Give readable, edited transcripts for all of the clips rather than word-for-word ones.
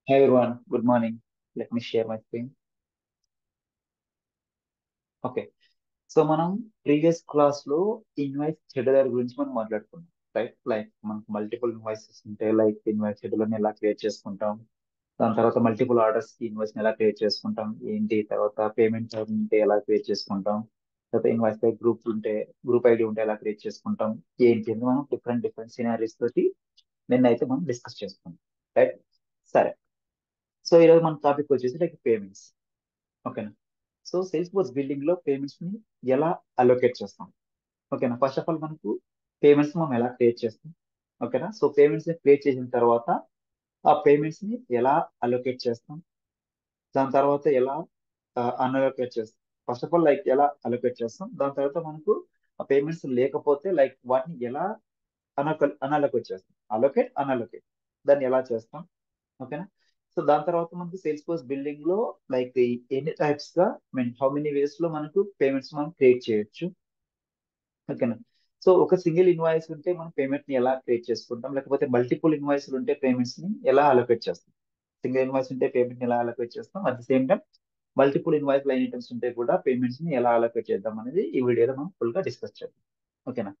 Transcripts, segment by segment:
Hey everyone, good morning. Let me share my screen. Okay. So మనం previous class లో invoice scheduler గురించి మనం మాట్లాడుకున్నాం. రైట్, లైక్ మనకు మల్టిపుల్ ఇన్వాయిసెస్ ఉంటే లైక్ ఇన్వాయిస్ షెడ్యూలర్ ఎలా క్రియేట్ చేసుకుంటాం, దాని తర్వాత మల్టిపుల్ ఆర్డర్స్ కి ఇన్వాయిస్ ఎలా క్రియేట్ చేసుకుంటాం ఏంటి, తర్వాత పేమెంట్ ఉంటే ఎలా క్రియేట్ చేసుకుంటాం, తర్వాత ఇన్వాయిస్ పై గ్రూప్ ఉంటే గ్రూప్ ఐడి ఉంటే ఎలా క్రియేట్ చేసుకుంటాం ఏంటి అని మనం డిఫరెంట్ డిఫరెంట్ సినారీస్ తోటి నిన్నైతే మనం డిస్కస్ చేసుకుంటాం. రైట్, సరే. సో ఈరోజు మన టాపిక్ వచ్చేసి లైక్ పేమెంట్స్. ఓకేనా. సో సేల్స్ ఫోర్స్ బిల్డింగ్ లో పేమెంట్స్ ని ఎలా అలొకేట్ చేస్తాం. ఓకేనా. ఫస్ట్ ఆఫ్ ఆల్ మనకు పేమెంట్స్ మనం ఎలా క్రియేట్ చేస్తాం. ఓకేనా. సో పేమెంట్స్ ని క్రియేట్ చేసిన తర్వాత ఆ పేమెంట్స్ ని ఎలా అలొకేట్ చేస్తాం, దాని తర్వాత ఎలా అన్అలొకేట్ చేస్తాం. ఫస్ట్ ఆఫ్ ఆల్ లైక్ ఎలా అలొకేట్ చేస్తాం, దాని తర్వాత మనకు ఆ పేమెంట్స్ లేకపోతే లైక్ వాటిని ఎలా అన్అలొకేట్ చేస్తాం. అలొకేట్ అన్అలొకేట్ దాన్ని ఎలా చేస్తాం. ఓకేనా. సో దాని తర్వాత మనకు సేల్స్ ఫోర్స్ బిల్డింగ్ లో లైక్ ఎన్ని టైప్స్ గా మీన్ హౌ మెనీ వేస్ లో మనకు పేమెంట్స్ మనం క్రియేట్ చేయొచ్చు. ఓకేనా. సో ఒక సింగిల్ ఇన్వాయిస్ ఉంటే మనం పేమెంట్ ని ఎలా క్రియేట్ చేసుకుంటాం, లేకపోతే మల్టిపుల్ ఇన్వాయిస్ ఉంటే పేమెంట్స్ ని ఎలా అలొకేట్ చేస్తాం. సింగిల్ ఇన్వాయిస్ ఉంటే పేమెంట్ ని ఎలా అలొకేట్ చేస్తాం, at the same time multiple invoice line items ఉంటే కూడా పేమెంట్స్ ని ఎలా అలొకేట్ చేద్దాం అనేది ఈ వీడియోలో మనం ఫుల్ గా డిస్కస్ చేద్దాం. ఓకేనా.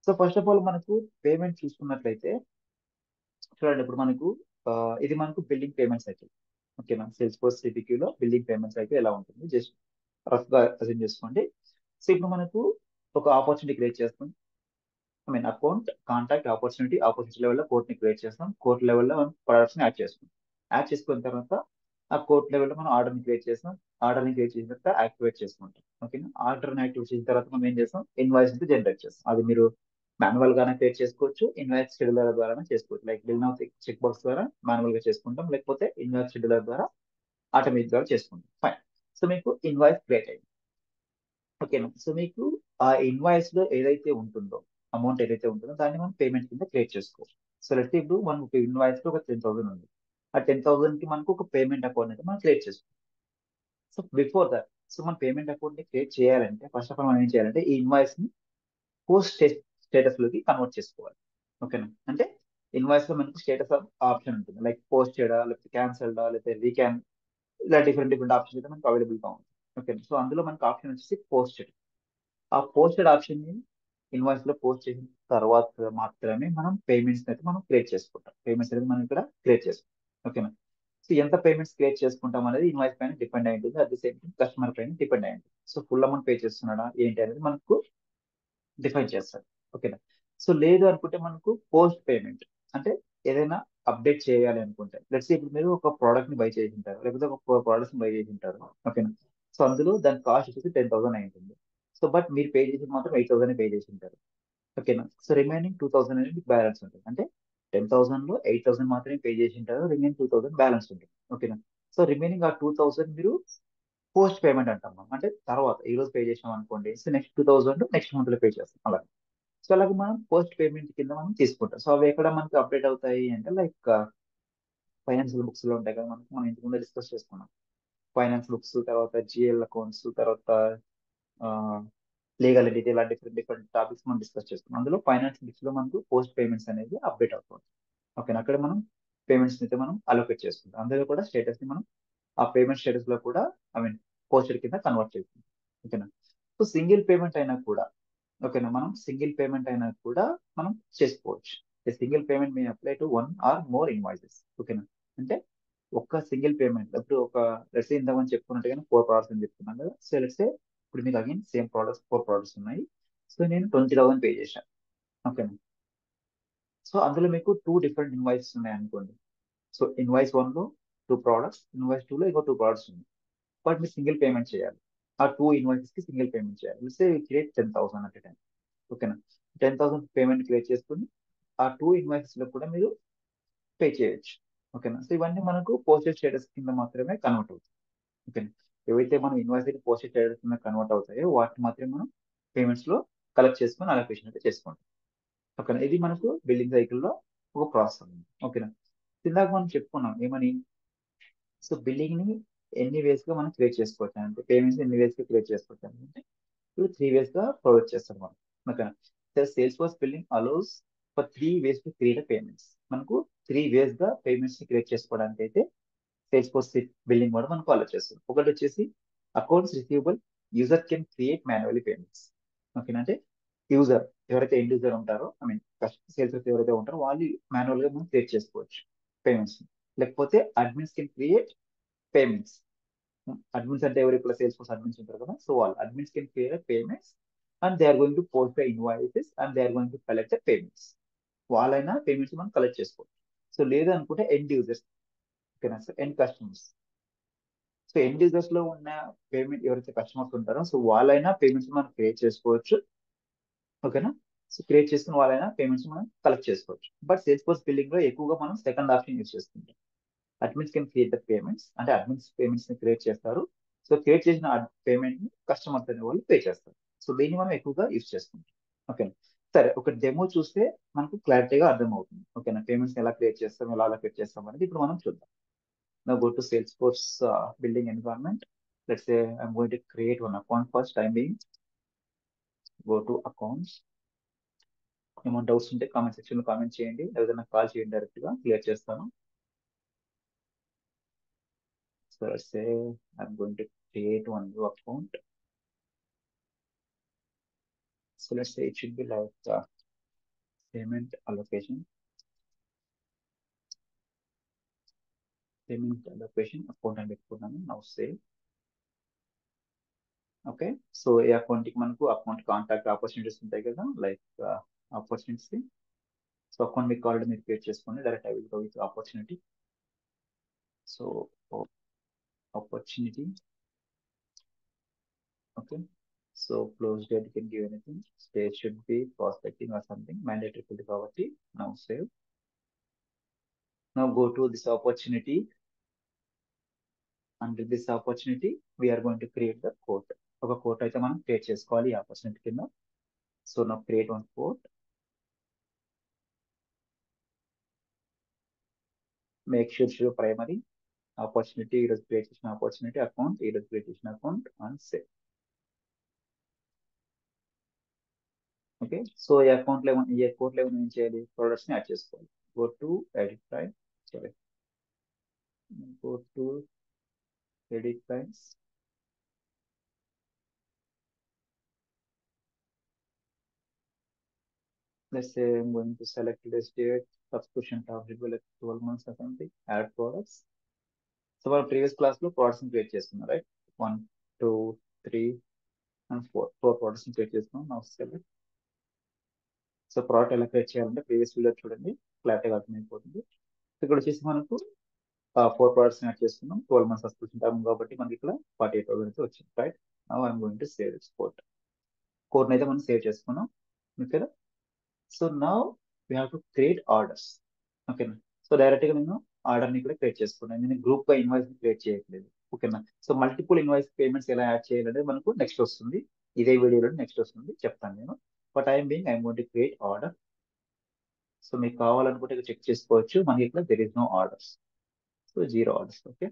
సో ఫస్ట్ ఆఫ్ ఆల్ మనకు పేమెంట్ చూసుకున్నట్లయితే చూడండి, ఇప్పుడు మనకు ఆ, ఇది మనకు బిల్డింగ్ పేమెంట్ సైకిల్. ఓకేనా. సేల్స్ ఫోర్స్ సిపిక్యూ లో బిల్డింగ్ పేమెంట్ సైకిల్ ఎలా ఉంటుంది జస్ట్ రఫ్ గా అర్థం చేసుకోండి. సో ఇప్పుడు మనకు ఒక ఆపర్చునిటీ క్రియేట్ చేస్తాం. అకౌంట్, కాంటాక్ట్, ఆపర్చునిటీ లెవెల్లో కోర్ట్ ని క్రియేట్ చేస్తాం. కోర్ట్ లెవెల్లో మనం ప్రొడక్ట్స్ ని యాడ్ చేసుకుంటాం. యాడ్ చేసుకున్న తర్వాత ఆ కోర్ట్ లెవెల్లో మనం ఆర్డర్ ని క్రియేట్ చేస్తాం. ఆర్డర్ ని క్రియేట్ చేసిన తర్వాత యాక్టివేట్ చేసుకుంటాం. ఓకేనా. ఆర్డర్ ని యాక్టివేట్ చేసిన తర్వాత మనం ఏం చేస్తాం, ఇన్వాయిస్ ని జనరేట్ చేస్తాం. అది మీరు మాన్యువల్ గానే క్రియేట్ చేసుకోవచ్చు, ఇన్వాయిస్ షెడ్యూలర్ ద్వారా చేసుకోవచ్చు. Like bill now check box ద్వారా మాన్యువల్ గా చేసుకుంటాం, లేకపోతే ఇన్వాయిస్ షెడ్యూలర్ ద్వారా ఆటోమేటిక్ ద్వారా చేసుకుంటాం. ఫైన్. సో మీకు ఇన్వాయిస్ క్రియేట్ అయింది. ఓకేనా. సో మీకు ఆ ఇన్వాయిస్ లో ఏదైతే ఉంటుందో, అమౌంట్ ఏదైతే ఉంటుందో దాన్ని మనం పేమెంట్ కింద క్రియేట్ చేసుకోవచ్చు. సో లెట్స్ ఇప్పుడు మనకు ఒక ఇన్వాయిస్ లో ఒక 10,000 ఉంది. ఆ 10,000 కి మనకు ఒక పేమెంట్ అకౌంట్ అయితే మనం క్రియేట్ చేసుకోవాలి. సో బిఫోర్ దట్, సో మన పేమెంట్ అకౌంట్ ని క్రియేట్ చేయాలంటే ఫస్ట్ ఆఫ్ ఆల్ మనం ఏం చేయాలంటే ఈ ఇన్వాయిస్ ని పోస్ట్ స్టేటస్ లోకి కన్వర్ట్ చేసుకోవాలి. ఓకేనా. అంటే ఇన్వాయిస్ లో మనకు స్టేటస్ ఆప్షన్ ఉంటుంది, లైక్ పోస్టెడా, లేకపోతే క్యాన్సల్డా, లేకపోతే రీక్యాన్, ఇలా డిఫరెంట్ డిఫరెంట్ ఆప్షన్ అయితే మనకు అవైలబుల్ గా ఉంది. ఓకే. సో అందులో మనకు ఆప్షన్ వచ్చేసి పోస్టెడ్. ఆ పోస్టెడ్ ఆప్షన్ ని ఇన్వాయిస్ లో పోస్ట్ చేసిన తర్వాత మాత్రమే మనం పేమెంట్స్ అయితే మనం క్రియేట్ చేసుకుంటాం. పేమెంట్స్ అనేది మనం ఇక్కడ క్రియేట్ చేసుకుంటాం. ఓకేనా. సో ఎంత పేమెంట్స్ క్రియేట్ చేసుకుంటాం అనేది ఇన్వాయిస్ పైన డిపెండ్ అయి ఉంటుంది, at the same time customer పైన డిపెండ్ అయి ఉంటుంది. సో ఫుల్ అమౌంట్ పే చేస్తున్నాడా ఏంటి అనేది మనకు డిఫైన్ చేస్తారు. ఓకేనా. సో లేదు అనుకుంటే మనకు పోస్ట్ పేమెంట్ అంటే ఏదైనా అప్డేట్ చేయాలి అనుకుంటే లెట్స్ ఇప్పుడు మీరు ఒక ప్రోడక్ట్ ని బై చేసి ఉంటారు, లేకపోతే ఒక ప్రోడక్ట్స్ ని బై చేసి ఉంటారు. ఓకేనా. సో అందులో దాని కాస్ట్ వచ్చేసి 10,000 అయి ఉంటుంది. సో బట్ మీరు పే చేసి మాత్రం 8,000 పే చేసి ఉంటారు. ఓకేనా. సో రిమైనింగ్ 2,000 అనేది మీకు బ్యాలెన్స్ ఉంటుంది. అంటే 10,000 లో 8,000 మాత్రమే పే చేసి ఉంటారు, రిమైనింగ్ 2,000 బ్యాలెన్స్ ఉంటుంది. ఓకేనా. సో రిమైనింగ్ ఆ 2,000 మీరు పోస్ట్ పేమెంట్ అంటాం మనం. అంటే తర్వాత ఈ రోజు పే చేసాం అనుకోండి, సో నెక్స్ట్ 2,000 నెక్స్ట్ మంత్ లో పే చేస్తాం అలా. సో అలాగే మనం పోస్ట్ పేమెంట్ కింద మనం తీసుకుంటాం. సో అవి ఎక్కడ మనకి అప్డేట్ అవుతాయి అంటే లైక్ ఫైనాన్షియల్ బుక్స్ లో ఉంటాయి కదా, మనకి మనం ఇంతకు ముందు డిస్కస్ చేసుకున్నాం. ఫైనాన్స్ బుక్స్, తర్వాత జిఎల్ అకౌంట్స్, తర్వాత లీగల్ ఎంటిటీ, ఇలా డిఫరెంట్ డిఫరెంట్ టాపిక్స్ మనం డిస్కస్ చేసుకున్నాం. అందులో ఫైనాన్స్ బుక్స్ లో మనకు పోస్ట్ పేమెంట్స్ అనేది అప్డేట్ అవుతుంది. ఓకే. అక్కడ మనం పేమెంట్స్ అయితే మనం అలొకేట్ చేసుకుంటాం. అందులో కూడా స్టేటస్ ని మనం ఆ పేమెంట్ స్టేటస్ లో కూడా పోస్టర్ కింద కన్వర్ట్ చేసుకుంటాం. ఓకేనా. సో సింగిల్ పేమెంట్ అయినా కూడా, ఓకేనా, మనం సింగిల్ పేమెంట్ అయినా కూడా మనం చేసుకోవచ్చు. Single payment May apply to one or more invoices. ఓకేనా. అంటే ఒక్క సింగిల్ పేమెంట్ ఇప్పుడు ఒక లెట్స్ ఇంతకుముందు చెప్పుకున్నట్టుగానే 4 ప్రోడక్ట్స్ అని చెప్తున్నాను కదా. సో లెట్స్ ఇప్పుడు మీకు అగైన్ సేమ్ ప్రోడక్ట్స్ 4 ప్రోడక్ట్స్ ఉన్నాయి. సో నేను 20,000 పే చేశాను. ఓకేనా. సో అందులో మీకు 2 డిఫరెంట్ ఇన్వాయిసెస్ ఉన్నాయి అనుకోండి. సో ఇన్వాయిస్ వన్ లో 2 ప్రోడక్ట్స్, ఇన్వాయిస్ టూ లో ఇంకో 2 ప్రోడక్ట్స్ ఉన్నాయి. బట్ మీరు సింగిల్ పేమెంట్ చేయాలి. ఆ 2 ఇన్వాయిసెస్ కి సింగిల్ పేమెంట్ చేయాలి. Create 10,000 at time. ఓకేనా. 10,000 పేమెంట్ క్రియేట్ చేసుకుని ఆ 2 ఇన్వాయిసెస్ లో కూడా మీరు పే చేయొచ్చు. ఓకేనా. సో ఇవన్నీ మనకు పోస్టెడ్ స్టేటస్ కింద మాత్రమే కన్వర్ట్ అవుతాయి. ఓకేనా. ఏవైతే మనం ఇన్వాయిస్ అయితే పోస్టెడ్ స్టేటస్ కింద కన్వర్ట్ అవుతాయో వాటిని మాత్రమే మనం పేమెంట్స్ లో కలెక్ట్ చేసుకుని అలొకేషన్ అయితే చేసుకుంటాం. ఓకేనా. ఇది మనకు బిల్లింగ్ సైకిల్ లో ఒక ప్రాసెస్ ఉంది. ఓకేనా. ఇందాక మనం చెప్పుకున్నాం ఏమని, సో బిల్లింగ్ ని ఎన్ని వేస్ గా మనం క్రియేట్ చేసుకోవచ్చు అంటే పేమెంట్స్ ఎన్ని వేస్ గా క్రియేట్ చేసుకోవచ్చు అంటే ఇప్పుడు 3 వేస్ గా ప్రొవైడ్ చేస్తాం మనం. ఓకేనా. Sales force billing allows for 3 ways to create payments. మనకు 3 వేస్ గా పేమెంట్స్ ని క్రియేట్ చేసుకోవడానికి అయితే సేల్స్ ఫోర్స్ బిల్లింగ్ కూడా మనం ఫాలో చేస్తాం. ఒకటి వచ్చేసి accounts receivable user can create manually payments. ఓకేనా, అంటే యూజర్ ఎవరైతే ఎండ్ యూజర్ ఉంటారో, ఐ మీన్ సేల్స్ ఎవరైతే ఉంటారో వాళ్ళు మాన్యువల్ గా మనం క్రియేట్ చేసుకోవచ్చు పేమెంట్స్. లేకపోతే admins can create payments. Admins అంటే ఎవరు, ఇప్పుడు సేల్స్ ఫోర్స్ అడ్మిన్స్ ఉంటారు కదా, సో వాళ్ళు admins can create payments and they are going to post the invoices and they are going to collect the payments. వాళ్ళైనా payments మనం collect చేసుకోవచ్చు. So లేదనుకుంటే ఎండ్ యూజర్స్, ఓకేనా sir, end customers. So end users లో ఉన్న payment ఎవరైతే customers ఉంటారో so వాళ్ళైనా పేమెంట్స్ మనం క్రియేట్ చేసుకోవచ్చు. ఓకేనా, సో క్రియేట్ చేసుకున్న వాళ్ళైనా పేమెంట్స్ మనం కలెక్ట్ చేసుకోవచ్చు. బట్ సేల్స్ ఫోర్స్ బిల్లింగ్ లో ఎక్కువగా మనం సెకండ్ ఆప్షన్ యూజ్ చేసుకుంటాం. Admins can create the payments, అంటే అడ్మిన్స్ పేమెంట్స్ ని క్రియేట్ చేస్తారు. సో క్రియేట్ చేసిన పేమెంట్ ని కస్టమర్స్ అనే వాళ్ళు పే చేస్తారు. సో దీన్ని మనం ఎక్కువగా యూజ్ చేసుకుంటాం. ఓకేనా, సరే ఒక డెమో చూస్తే మనకు క్లారిటీగా అర్థమవుతుంది. ఓకేనా, పేమెంట్స్ ఎలా క్రియేట్ చేస్తాం, ఎలా అలొకేట్ చేస్తాం అనేది ఇప్పుడు మనం చూద్దాం. Now go to Salesforce building environment. Let's say I'm going to create one account first. Time being, go to accounts. ఏమైనా డౌట్స్ ఉంటే కామెంట్ సెక్షన్ లో కామెంట్ చేయండి, ఏదైనా కాల్ చేయండి, డైరెక్ట్ గా క్లియర్ చేస్తాను. So let's say I'm going to create one new account. So let's say it should be like payment allocation. Payment allocation account అని పెట్టుకున్నాను. Now save. ఓకే, సో ఈ account కి మనకు అకౌంట్ కాంటాక్ట్ ఆపర్చునిటీస్ ఉంటాయి కదా, like opportunities. So account మీకు already మీరు create చేసుకోండి. Direct I will go with opportunity. So opportunity. Okay, so close date you can give anything. State should be prospecting or something mandatory for the poverty. Now save. Now go to this opportunity. Under this opportunity we are going to create the quote. ఒక quote అయితే మనం create చేసుకోవాలి ఈ opportunity కింద. So now create one quote. Make sure show primary opportunity, it is create చేసిన opportunity account, it is create చేసిన account and save. Okay, so ఈ account లో ఈ అకౌంట్ లో ఏం చేయాలి, ప్రొడక్ట్స్ ని యాడ్ చేసుకోవాలి. Go to edit price, sorry, go to edit price. Let's say I'm going to select today's date, subscription term will be like 12 months or something, add products. So our previous class లో products ని create చేసుకున్నాం, right? 1, 2, 3 and 4 products ని create చేసుకున్నాం. Now select. So product ఎలా create చేయాలంటే previous video చూడండి, క్లారిటీగా అర్థమైపోతుంది. ఇక్కడ వచ్చేసి మనకు 4 products ని యాడ్ చేసుకున్నాం. 12 months సబ్స్క్రిప్షన్ టర్మ్ కాబట్టి మనకి ఇక్కడ 48,000 వచ్చింది, right? Now I'm going to save this code. కోడ్ని అయితే మనం సేవ్ చేసుకున్నాం. ఓకేనా, so now we have to create orders. ఓకేనా, సో డైరెక్ట్ గా నేను ఆర్డర్ ని కూడా క్రియేట్ చేసుకున్నాను. నేను గ్రూప్ గా ఇన్వాయిస్ క్రియేట్ చేయట్లేదు. ఓకేనా, సో మల్టిపుల్ ఇన్వాయిస్ పేమెంట్స్ ఎలా యాడ్ చేయాలంటే మనకు నెక్స్ట్ వస్తుంది, ఇదే వీడియోలో నెక్స్ట్ వస్తుంది, చెప్తాను నేను. But I'm going to create order. So మీకు కావాలనుకుంటే చెక్ చేసుకోవచ్చు, మనకి ఇక్కడ there is no orders, so 0 orders. Okay,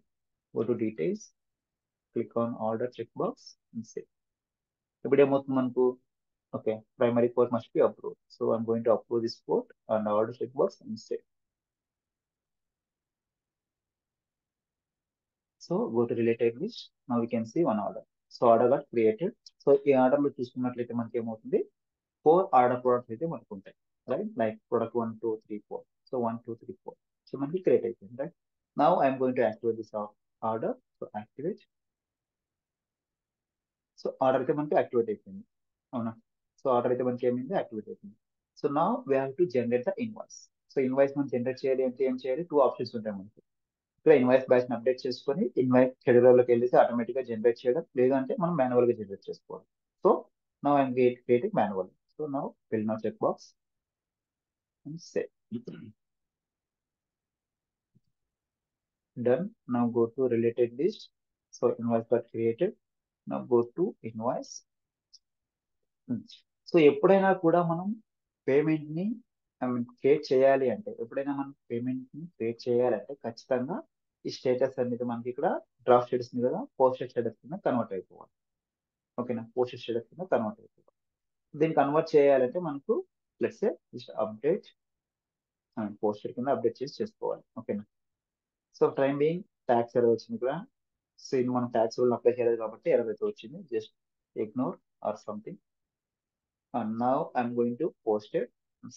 go to details, click on order check box and save. ఇప్పుడు ఏమవుతుంది మనకు, okay, primary port must be approved, so I'm going to approve this port and order checkbox and save. So go to related list. Now we can see one order. So order got created. So ఈ order లో చూసుకున్నట్లయితే మనకి ఏమవుతుంది, 4 order products అయితే మనకు ఉంటాయి, right? Like product 1, 2, 3, 4. So 1, 2, 3, 4. So మనకి create అయిపోయింది, right? Now I'm going to activate this order. So activate. So order అయితే మనకి యాక్టివేట్ అయిపోయింది, అవునా? సో ఆర్డర్ అయితే మనకి ఏమైంది, యాక్టివేట్ అయిపోయింది. So now we have to generate the invoice. So invoice మనం జనరేట్ చేయాలి అంటే ఏం చేయాలి, 2 ఆప్షన్స్ ఉంటాయి మనకి. ఇక్కడ ఇన్వాయిస్ బ్యాచ్ ని అప్డేట్ చేసుకొని ఇన్వాయిస్ షెడ్యూలర్ లోకి వెళ్ళేసి ఆటోమేటిక్ గా జనరేట్ చేయడం, లేదంటే మనం మాన్యువల్ గా జనరేట్ చేసుకోవాలి. So now I'm creating manual. So now bill now check box and save. Done. Now go to related list. So invoice got created. Now go to invoice. So ఎప్పుడైనా కూడా మనం payment ని create చేయాలి అంటే, ఎప్పుడైనా మనం payment ని create చేయాలంటే ఖచ్చితంగా ఈ స్టేటస్ అనేది మనకి ఇక్కడ డ్రాఫ్ట్ స్టేటస్ మీద పోస్టెడ్ స్టేటస్ కింద కన్వర్ట్ అయిపోవాలి. ఓకేనా, పోస్టెడ్ స్టేటస్ కింద కన్వర్ట్ అయిపోవాలి. దీన్ని కన్వర్ట్ చేయాలంటే మనకు let's say just update posted కింద అప్డేట్ చేసి చేసుకోవాలి. ఓకేనా, so time being tax error వచ్చింది ఇక్కడ. సో ఇది మనం ట్యాక్స్ రూల్ అప్లై చేయలేదు కాబట్టి ఎర్రర్ అయితే వచ్చింది. Just ignore or something. And now I'm going to posted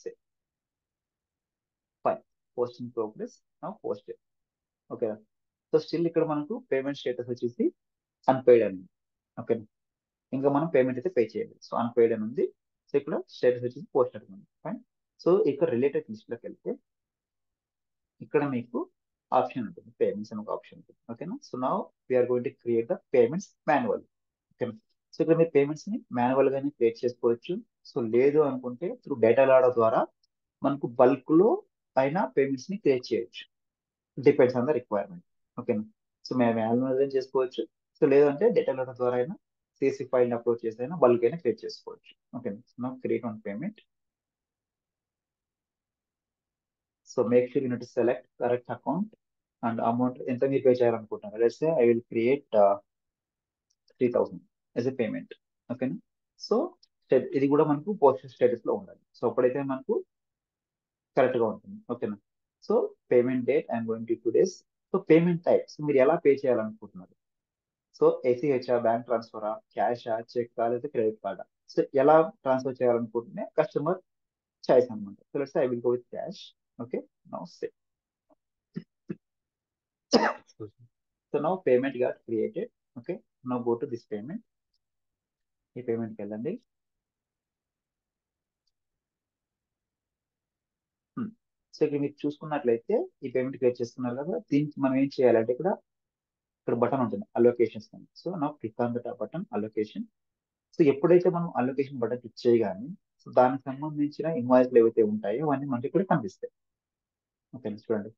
say fine, posting progress now posted. Okay. So still ఇక్కడ మనకు పేమెంట్ స్టేటస్ వచ్చేసి అన్పెయిడ్ అని. ఓకే. ఇంకా మనం పేమెంట్ అయితే పే చేయలేదు. సో అన్పెయిడ్ అని ఉంది. సో ఇక్కడ స్టేటస్ వచ్చేసి పోస్టెడ్ ఉంది. ఫైన్. సో ఇక్కడ రిలేటెడ్ లిస్ట్లోకి వెళ్తే ఇక్కడ మీకు ఆప్షన్ ఉంటుంది, పేమెంట్స్ అని ఒక ఆప్షన్ ఉంటుంది. ఓకేనా. So now we're going to create the payments manual. ఓకేనా. సో ఇక్కడ మీరు పేమెంట్స్ ని మాన్యువల్ గానే క్రియేట్ చేసుకోవచ్చు. సో లేదు అనుకుంటే త్రూ డేటా లాడర్ ద్వారా మనకు బల్క్ లో అయినా పేమెంట్స్ ని క్రియేట్ చేయొచ్చు. Depends on the requirement. ఓకేనా. సో మేము మాన్యువల్ చేసుకోవచ్చు. సో లేదంటే డేటా లాడర్ ద్వారా అయినా సిఎస్సి ఫైల్ అప్లోడ్ చేసి అయినా బల్క్ అయినా క్రియేట్ చేసుకోవచ్చు. ఓకేనా. So now create one payment. So make sure unit select correct account and amount ఎంత మీరు పే చేయాలనుకుంటున్నారు. Let's say I will create 3000 as a payment. ఓకేనా. సో ఇది కూడా మనకు పోస్ట్ స్టేటస్ లో ఉండాలి. సో అప్పుడైతే మనకు కరెక్ట్ గా ఉంటుంది. ఓకేనా. So payment date I'm going to 2 days. So payment types మీరు ఎలా పే చేయాలనుకుంటున్నారు. సో ఏసీహెచ్ఆ, బ్యాంక్ ట్రాన్స్ఫరా, క్యాషా, చెక్ లేదా క్రెడిట్ కార్డా. సో ఎలా ట్రాన్స్ఫర్ చేయాలనుకుంటున్నా కస్టమర్ చాయిస్ అనమాట. So let's I will go with cash. Okay. Now say so now payment got created. Okay. Now go to this payment. ఈ పేమెంట్కి వెళ్ళండి. So ఇక్కడ మీరు చూసుకున్నట్లయితే ఈ పేమెంట్ క్రియేట్ చేసుకున్నారు కదా, దీనికి మనం ఏం చేయాలంటే ఇక్కడ బటన్ ఉంటుంది అలొకేషన్స్ అని. సో నా click on that button allocation. So ఎప్పుడైతే మనం అలొకేషన్ బటన్ క్లిక్ చేయగానే సో దానికి సంబంధించిన ఇన్వాయిస్లు ఏవైతే ఉంటాయో అవన్నీ మనకి ఇక్కడ కనిపిస్తాయి. ఓకే చూడండి.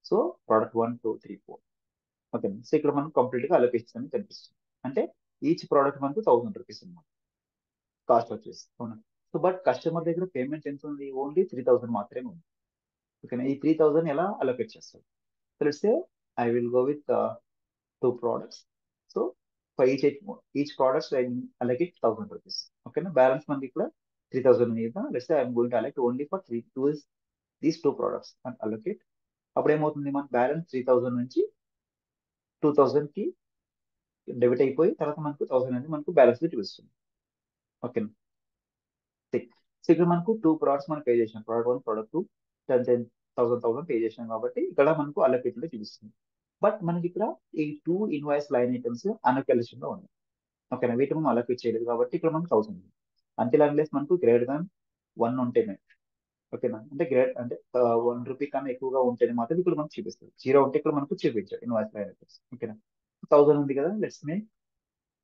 So product 1 2 3 4. ఓకే. సో ఇక్కడ మనం కంప్లీట్ గా అలొకేషన్స్ అని కనిపిస్తుంది. అంటే ఈచ్ ప్రోడక్ట్ మనకు 1000 రూపీస్ అనమాట కాస్ట్ వచ్చేసి. అవునా. సో బట్ కస్టమర్ దగ్గర పేమెంట్ ఎంత ఉంది, ఓన్లీ 3000 మాత్రమే ఉంది. ఓకేనా. ఈ 3000 ఎలా అలొకేట్ చేస్తారు. So let's say I will go with 2 products. So for each products I allocate 1000 rupees. ఓకేనా. బ్యాలెన్స్ మనకి ఇక్కడ 3000 ఉంది కదా. Let's say I'm going to allocate only for these 2 products and allocate. అప్పుడు ఏమవుతుంది, మన బ్యాలెన్స్ 3000 నుంచి 2000 కి డెబిట్ అయిపోయి తర్వాత మనకు 1000 అనేది మనకు బ్యాలెన్స్ చూపిస్తుంది. ఓకేనా. సో ఇక్కడ మనకు 2 products మనం పే చేసాం, ప్రోడక్ట్ 1 ప్రోడక్ట్ 2 10,000 పే చేసాం కాబట్టి ఇక్కడ మనకు అలొకేట్ లో చూపిస్తుంది. బట్ మనకి ఇక్కడ ఈ 2 ఇన్వాయిస్ లైన్ ఐటమ్స్ అన్అలొకేషన్ లో ఉన్నాయి. ఓకేనా. వీటి మనం అలొకేట్ చేయలేదు కాబట్టి ఇక్కడ మనకు 1000 ఉంది. అంతే అన్లెస్ మనకు గ్రేటర్ దాన్ 1 ఉంటేనే. ఓకేనా. అంటే అంటే 1 రూపీ కన్నా ఎక్కువగా ఉంటేనే మాత్రం ఇక్కడ మనకు చూపిస్తుంది. 0 ఉంటే ఇక్కడ మనకు చూపించాడు ఇన్వాయిస్ లైన్ ఐటమ్స్. ఓకేనా. 1000 ఉంది కదా. లెట్స్ మేక్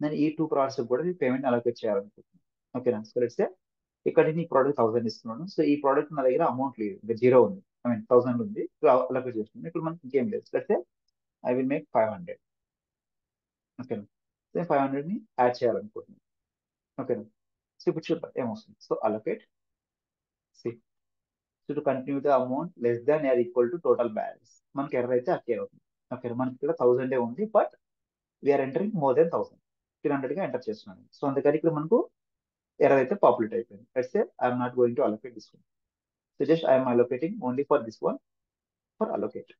నేను ఈ 2 ప్రోడక్ట్స్ కూడా పేమెంట్ అలొకేట్ చేయాలనుకుంటున్నాను. ఓకేనా. సో లెట్స్ ఇక్కడ నేను ఈ ప్రోడక్ట్ 1000 ఇస్తున్నాను. సో ఈ ప్రోడక్ట్ నా దగ్గర అమౌంట్ లేదు, ఇంకా 0 ఉంది, ఐ మీన్ 1000 ఉంది, అలొకేట్ చేస్తున్నాను. ఇప్పుడు మనకి ఇంకేం లేదు. Let's I will make 500. ఓకేనా. సో 500 ని యాడ్ చేయాలనుకుంటున్నాను. ఓకేనా. సో ఇప్పుడు చూద్దాం ఏమొస్తుంది. So allocate see to continue the amount less than or equal to total balance. మనకి ఎర్రర్ అయితే అకేర్ అవుతుంది. ఓకే. మనకి ఇక్కడ 1000 ఉంది, but we're entering more than 1000, 300 గా ఎంటర్ చేస్తున్నాను. సో అందుకని ఇక్కడ మనకు ఎర్రర్ అయితే పాపులేట్ అయిపోయింది. Let's say I'm not going to allocate this one. So just I'm allocating only for this one for allocate.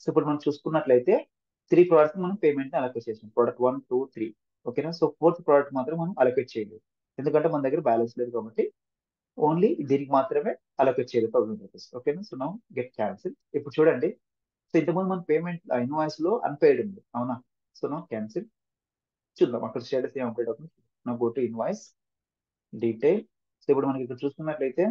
So ఇప్పుడు మనం చూసుకున్నట్లయితే 3 ప్రోడక్ట్స్ మనం పేమెంట్ అలొకేట్ చేసాం, ప్రోడక్ట్ 1 2 3. ఓకేనా. సో 4th ప్రోడక్ట్ మాత్రం మనం అలొకేట్ చేయలేదు, ఎందుకంటే మన దగ్గర బ్యాలెన్స్ లేదు కాబట్టి ఓన్లీ దీనికి మాత్రమే అలొకేట్ చేయలేదు 1000 రూపీస్. ఓకేనా. So now get cancel. ఇప్పుడు చూడండి. సో ఇంతకుముందు మన పేమెంట్ ఇన్వాయిస్ లో అన్పెయిడ్ ఉంది, అవునా. So now cancel. చూద్దాం అక్కడ స్టేటస్ ఏం అప్డేట్ అవుతుంది. నా go to invoice detail. So ఇప్పుడు మనకి ఇక్కడ చూసుకున్నట్లయితే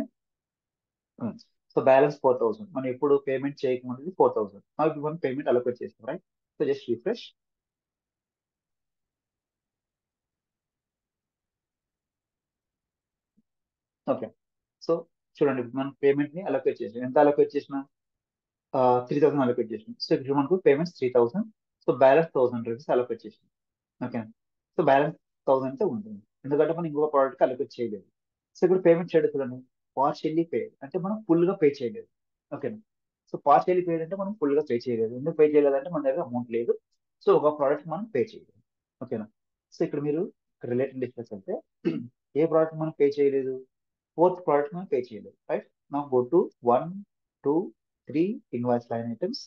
సో బ్యాలెన్స్ 4000, మనం ఎప్పుడు పేమెంట్ చేయకముందు 4000. ఇప్పుడు మనం పేమెంట్ అలొకేట్ చేస్తాం, right. So just refresh. Okay. So చూడండి మనం పేమెంట్ ని అలొకేట్ చేసాం. ఎంత అలొకేట్ చేసినా 3000 అలొకేట్ చేసాం. సో ఇప్పుడు మనకు payments 3000. So balance 1000 rupees allocate చేసాం. ఓకే. సో బ్యాలెన్స్ 1000 అయితే ఉంటుంది, ఎందుకంటే మనం ఇంకొక ప్రోడక్ట్ అలొకేట్ చేయలేదు. సో ఇప్పుడు పేమెంట్ చేయడం చూడండి, పార్షియల్లీ పేడ్ అంటే మనం ఫుల్ గా పే చేయలేదు. ఓకేనా. సో పార్షియల్లీ పేడ్ అంటే మనం ఫుల్ గా పే చేయలేదు. ఎందుకు పే చేయలేదు అంటే మన దగ్గర అమౌంట్ లేదు. సో ఒక ప్రోడక్ట్ మనం పే చేయలేదు. ఓకేనా. సో ఇక్కడ మీరు రిలేటెడ్ డిస్కస్ అయితే ఏ ప్రోడక్ట్ మనం పే చేయలేదు, 4th ప్రోడక్ట్ మనం పే చేయలేదు, right. Now go to 1, 2, 3 invoice line items.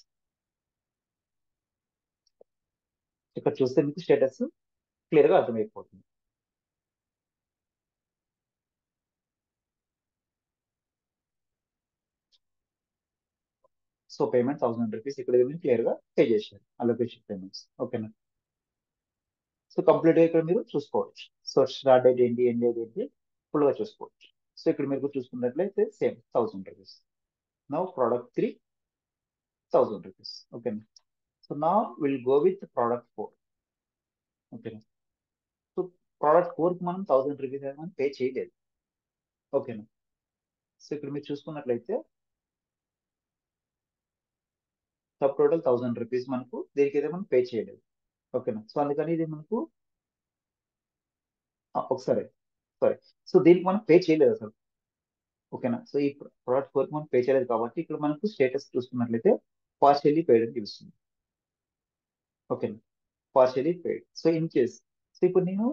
ఇక్కడ చూస్తే మీకు స్టేటస్ క్లియర్ గా అర్థమైపోతుంది. సో పేమెంట్ 1000 రూపీస్ ఇక్కడ మీరు క్లియర్ గా పే చేశారు అలొకేషన్ పేమెంట్స్. ఓకేనా. సో కంప్లీట్ గా ఇక్కడ మీరు చూసుకోవచ్చు. సో స్టార్ట్ డేట్ ఏంటి, ఎండ్ డేట్ ఏంటి, ఫుల్ గా చూసుకోవచ్చు. సో ఇక్కడ మీరు చూసుకున్నట్లయితే same 1000 rupees. Now product 3 1000 rupees. ఓకేనా. సో నా విల్ గో విత్ ప్రోడక్ట్ 4. ఓకేనా. సో ప్రోడక్ట్ 4 కి మనం 1000 రూపీస్ మనం పే చేయలేదు. ఓకేనా. సో ఇక్కడ మీరు చూసుకున్నట్లయితే సబ్ టోటల్ 1000 రూపీస్ మనకు దేనికైతే మనం పే చేయలేదు. ఓకేనా. సో అందుకని ఇది మనకు ఒకసారి సారీ. సో దీనికి మనం పే చేయలేదు అసలు. ఓకేనా. సో ఈ ప్రోడక్ట్ 4 కి మనం పే చేయలేదు కాబట్టి ఇక్కడ మనకు స్టేటస్ చూసుకున్నట్లయితే పార్షియల్లీ పేడ్ అని చూస్తుంది. ఓకేనా. Partially paid. So in case so ఇప్పుడు నేను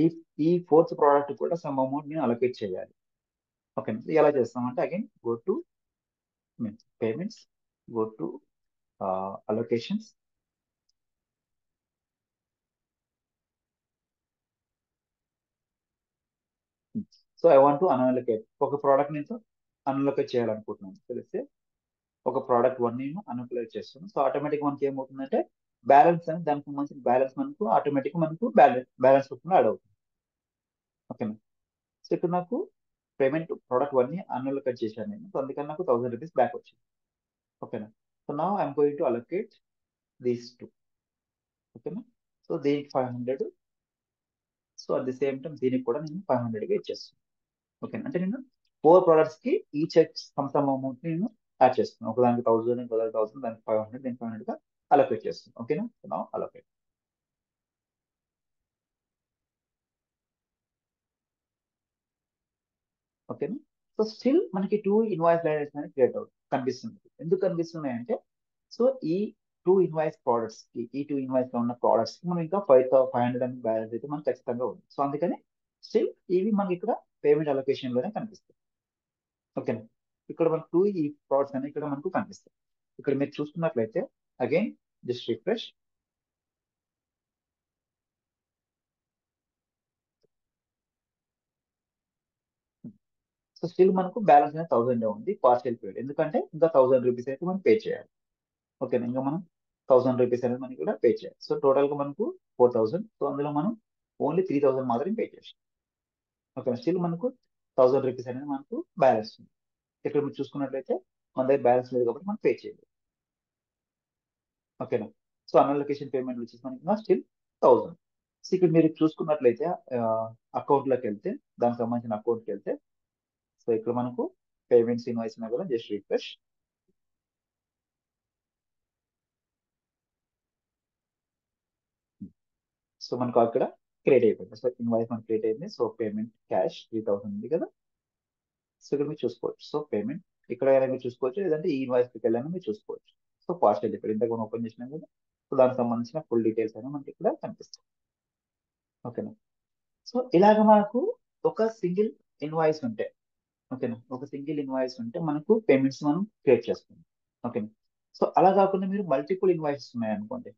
ఈ ఈ ఫోర్త్ ప్రోడక్ట్ కూడా సమ్ అమౌంట్ నేను అలొకేట్ చేయాలి. ఓకేనా. ఎలా చేస్తామంటే again go to payments, go to allocations. So I want to unallocate ఒక ప్రోడక్ట్ నేను అన్అలొకేట్ చేయాలనుకుంటున్నాను. తెలిస్తే ఒక ప్రోడక్ట్ 1 నేను అన్అలొకేట్ చేస్తాను. సో ఆటోమేటిక్ మనకి ఏమవుతుందంటే బ్యాలెన్స్ అని దానికి సంబంధించిన బ్యాలెన్స్ మనకు ఆటోమేటిక్ మనకు బ్యాలెన్స్ రూపంలో యాడ్ అవుతుంది. ఓకేనా. సో ఇక్కడ నాకు పేమెంట్ ప్రోడక్ట్ 1 ని అన్అలొకేట్ చేశాను నేను. సో అందుకని నాకు 1000 రూపీస్ బ్యాక్ వచ్చింది. ఓకేనా. సో నా I'm going to allocate these two. ఓకేనా. సో దీనికి 500. So at the same time దీనికి కూడా నేను 500గా ఇచ్చేస్తాను. ఓకేనా. అంటే నేను 4 ప్రోడక్ట్స్ కి ఈచ్ సమ్ అమౌంట్ నేను యాడ్ చేస్తున్నాను. ఒకదానికి 1000, ఇంకోదానికి 1000, దానికి 500, దీనికి 500 గా అలొకేట్ చేస్తున్నాను. ఓకేనా. సో నా అలొకేట్. ఓకేనా. సో స్టిల్ మనకి 2 ఇన్వాయిస్ లైన్స్ అనేది క్రియేట్ అవుతుంది, కనిపిస్తుంది. ఎందుకు కనిపిస్తున్నాయి అంటే సో ఈ 2 ఇన్వాయిస్ ప్రోడక్ట్స్ కి ఈ 2 ఇన్వాయిస్ లో ఉన్న ప్రోడక్ట్స్ కి మనం ఇంకా 500 అని బ్యాలెన్స్ అయితే మనకు ఖచ్చితంగా ఉంది. సో అందుకని స్టిల్ ఇవి మనకి ఇక్కడ పేమెంట్ అలొకేషన్ లోనే కనిపిస్తాయి. ఓకేనా. ఇక్కడ మనకు 2 ఈ ప్రోడక్ట్స్ అనేవి ఇక్కడ మనకు కనిపిస్తాయి. ఇక్కడ మీరు చూసుకున్నట్లయితే again just refresh. So still మనకు బ్యాలెన్స్ అనేది 1000 ఉంది, పార్షియల్ పేడ్. ఎందుకంటే ఇంకా 1000 రూపీస్ అయితే మనం పే చేయాలి. ఓకేనా. ఇంకా మనం 1000 రూపీస్ అనేది మనకి కూడా పే చేయాలి. సో టోటల్ గా మనకు 4000. సో అందులో మనం ఓన్లీ 3000 మాత్రమే పే చేసాం. ఓకేనా. స్టిల్ మనకు 1000 రూపీస్ అనేది మనకు బ్యాలెన్స్ ఉంది. ఇక్కడ మీరు చూసుకున్నట్లయితే మన దగ్గర బ్యాలెన్స్ లేదు కాబట్టి మనం పే చేయలేదు. ఓకేనా. సో అన్అలొకేషన్ పేమెంట్ వచ్చేసి మనకి స్టిల్ 1000. సో ఇక్కడ మీరు చూసుకున్నట్లయితే అకౌంట్ లోకి వెళ్తే దానికి సంబంధించిన అకౌంట్కి వెళ్తే సో ఇక్కడ మనకు పేమెంట్స్ ఇన్వాయిస్ ఉన్నాయి కదా, జస్ట్ రిఫ్రెష్. సో మనకు అక్కడ క్రియేట్ అయిపోయింది. సో ఇన్వాయిస్ మనకు క్రియేట్ అయింది. సో పేమెంట్ క్యాష్ 3000 ఉంది కదా. సో ఇక్కడ మీరు చూసుకోవచ్చు. సో పేమెంట్ ఇక్కడ అయినా మీరు చూసుకోవచ్చు, లేదంటే ఈ ఇన్వాయిస్కి వెళ్ళైనా మీరు చూసుకోవచ్చు. సో పార్షియల్ ఇక్కడ ఇంతకు ఓపెన్ చేసినాం కదా. సో దానికి సంబంధించిన ఫుల్ డీటెయిల్స్ అయినా మనకి ఇక్కడ కనిపిస్తాయి. ఓకేనా. సో ఇలాగ మనకు ఒక సింగిల్ ఇన్వాయిస్ ఉంటే ఓకేనా, ఒక సింగిల్ ఇన్వాయిస్ ఉంటే మనకు పేమెంట్స్ మనం క్రియేట్ చేస్తాం. ఓకేనా. సో అలా కాకుండా మీరు మల్టిపుల్ ఇన్వాయిసెస్ ఉన్నాయనుకోండి.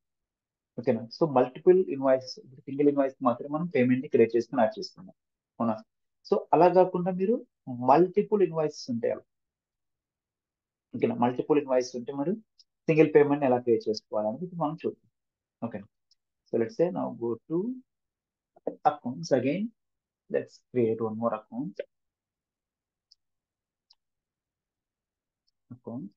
ఓకేనా. So multiple invoice single invoice మాత్రమే మనం పేమెంట్ ని క్రియేట్ చేసుకుని యాడ్ చేస్తున్నాం. అవునా. సో అలా కాకుండా మీరు మల్టిపుల్ ఇన్వాయిసెస్ ఉంటాయి. ఓకేనా. మల్టిపుల్ ఇన్వాయిస్ ఉంటే మరి సింగిల్ పేమెంట్ ఎలా క్రియేట్ చేసుకోవాలని ఇప్పుడు మనం చూద్దాం. ఓకేనా. So let's say now go to accounts again. Let's create one more account. Account